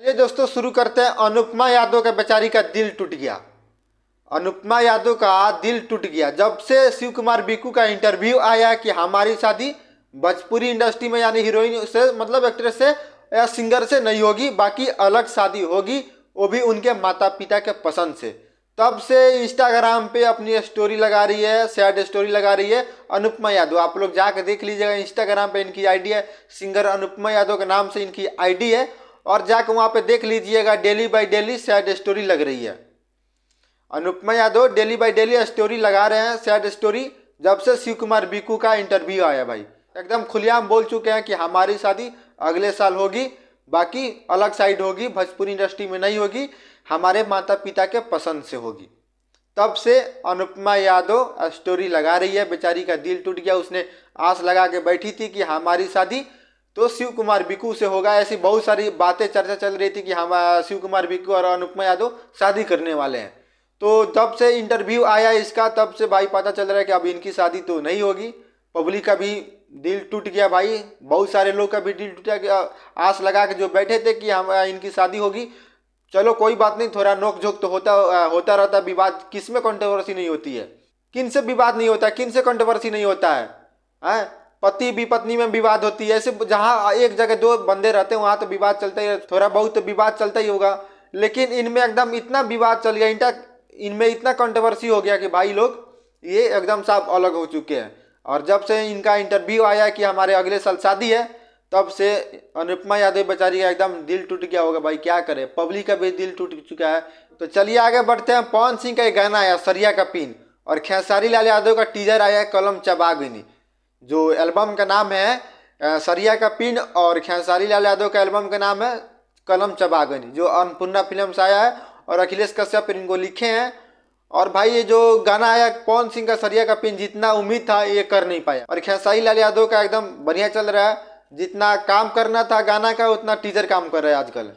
ये दोस्तों शुरू करते हैं। अनुपमा यादव का बेचारी का दिल टूट गया। अनुपमा यादव का दिल टूट गया जब से शिव कुमार बीकू का इंटरव्यू आया कि हमारी शादी भोजपुरी इंडस्ट्री में यानी हीरोइन से मतलब एक्ट्रेस से या सिंगर से नहीं होगी, बाकी अलग शादी होगी, वो भी उनके माता पिता के पसंद से। तब से इंस्टाग्राम पे अपनी स्टोरी लगा रही है, सैड स्टोरी लगा रही है अनुपमा यादव। आप लोग जाकर देख लीजिएगा, इंस्टाग्राम पे इनकी आईडी है, सिंगर अनुपमा यादव के नाम से इनकी आईडी है, और जाकर वहाँ पे देख लीजिएगा daily by daily sad story लग रही है। Anupama Yadav daily by daily story लगा रहे हैं, सैड स्टोरी, जब से शिव कुमार बीकू का इंटरव्यू आया। भाई एकदम खुलेआम बोल चुके हैं कि हमारी शादी अगले साल होगी, बाकी अलग साइड होगी, भोजपुरी इंडस्ट्री में नहीं होगी, हमारे माता पिता के पसंद से होगी। तब से अनुपमा यादव स्टोरी लगा रही है। बेचारी का दिल टूट गया। उसने आस लगा के बैठी थी कि हमारी शादी तो शिव कुमार बीकू से होगा। ऐसी बहुत सारी बातें चर्चा चल रही थी कि हम शिव कुमार बीकू और अनुपमा यादव शादी करने वाले हैं। तो जब से इंटरव्यू आया इसका, तब से भाई पता चल रहा है कि अब इनकी शादी तो नहीं होगी। पब्लिक का भी दिल टूट गया भाई, बहुत सारे लोग का भी दिल टूटा गया। आस लगा के जो बैठे थे कि हम इनकी शादी होगी। चलो कोई बात नहीं, थोड़ा नोक झोंक तो होता रहता। विवाद किस में कंट्रोवर्सी नहीं होती है, किन से विवाद नहीं होता है, किन से कंट्रोवर्सी नहीं होता है, पति भी पत्नी में विवाद होती है। ऐसे जहाँ एक जगह दो बंदे रहते हैं वहाँ तो विवाद चलता ही, थोड़ा बहुत तो विवाद चलता ही होगा। लेकिन इनमें एकदम इतना विवाद चल गया, इनमें इतना कंट्रोवर्सी हो गया कि भाई लोग ये एकदम साफ अलग हो चुके हैं। और जब से इनका इंटरव्यू आया कि हमारे अगले साल शादी है, तब से अनुपमा यादव बेचारी का एकदम दिल टूट गया होगा। भाई क्या करे, पब्लिक का भी दिल टूट चुका है। तो चलिए आगे बढ़ते हैं। पवन सिंह का एक गाना आया सरिया का पिन, और खेसारी लाल यादव का टीजर आया कलम चबागनी। जो एल्बम का नाम है सरिया का पिन, और खेसारी लाल यादव का एल्बम का नाम है कलम चबागनी, जो अन्नपूर्णा फिल्म से आया है और अखिलेश कश्यप इनको लिखे हैं। और भाई ये जो गाना आया पवन सिंह का सरिया का पिन, जितना उम्मीद था ये कर नहीं पाया। और खेसारी लाल यादव का एकदम बढ़िया चल रहा है। जितना काम करना था गाना का उतना टीजर काम कर रहा है आजकल।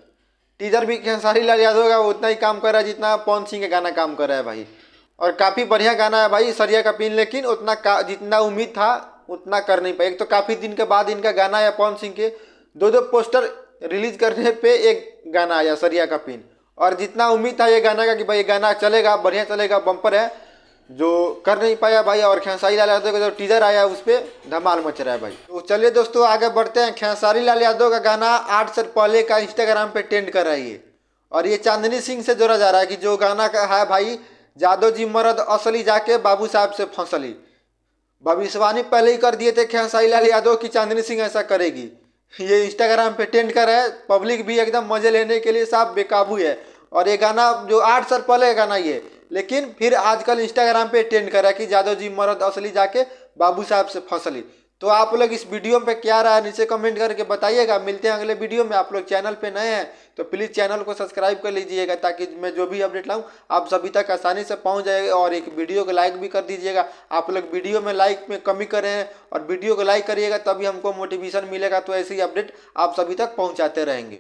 टीजर भी खेसारी लाल यादव का उतना ही काम कर रहा है जितना पवन सिंह का गाना काम कर रहा है भाई। और काफ़ी बढ़िया गाना है भाई सरिया का पिन, लेकिन उतना जितना उम्मीद था उतना कर नहीं पाए। एक तो काफ़ी दिन के बाद इनका गाना आया पवन सिंह के, दो पोस्टर रिलीज करने पे एक गाना आया सरिया का पिन। और जितना उम्मीद था ये गाना का कि भाई ये गाना चलेगा, बढ़िया चलेगा, बम्पर है, जो कर नहीं पाया भाई। और खेसारी लाल यादव का जो टीजर आया उस पर धमाल मच रहा है भाई। तो चलिए दोस्तों आगे बढ़ते हैं। खेसारी लाल यादव का गाना 8 साल पहले का इंस्टाग्राम पे ट्रेंड कर रहा है ये, और ये चांदनी सिंह से जोड़ा जा रहा है कि जो गाना का है भाई, जादव जी मरद असली जाके बाबू साहब से फंसली। भविष्यवाणी पहले ही कर दिए थे खेसारी लाल यादव की चांदनी सिंह ऐसा करेगी। ये इंस्टाग्राम पे ट्रेंड कर रहा है, पब्लिक भी एकदम मजे लेने के लिए साफ बेकाबू है। और ये गाना जो 8 साल पहले का गाना ये, लेकिन फिर आजकल इंस्टाग्राम पे ट्रेंड कर रहा है कि जादव जी मरद असली जाके बाबू साहब से फंसली। तो आप लोग इस वीडियो पे क्या रहा है नीचे कमेंट करके बताइएगा। मिलते हैं अगले वीडियो में। आप लोग चैनल पे नए हैं तो प्लीज़ चैनल को सब्सक्राइब कर लीजिएगा, ताकि मैं जो भी अपडेट लाऊं आप सभी तक आसानी से पहुंच जाएगा। और एक वीडियो को लाइक भी कर दीजिएगा। आप लोग वीडियो में लाइक में कमी कर रहे हैं, और वीडियो को लाइक करिएगा तभी हमको मोटिवेशन मिलेगा। तो ऐसे ही अपडेट आप सभी तक पहुँचाते रहेंगे।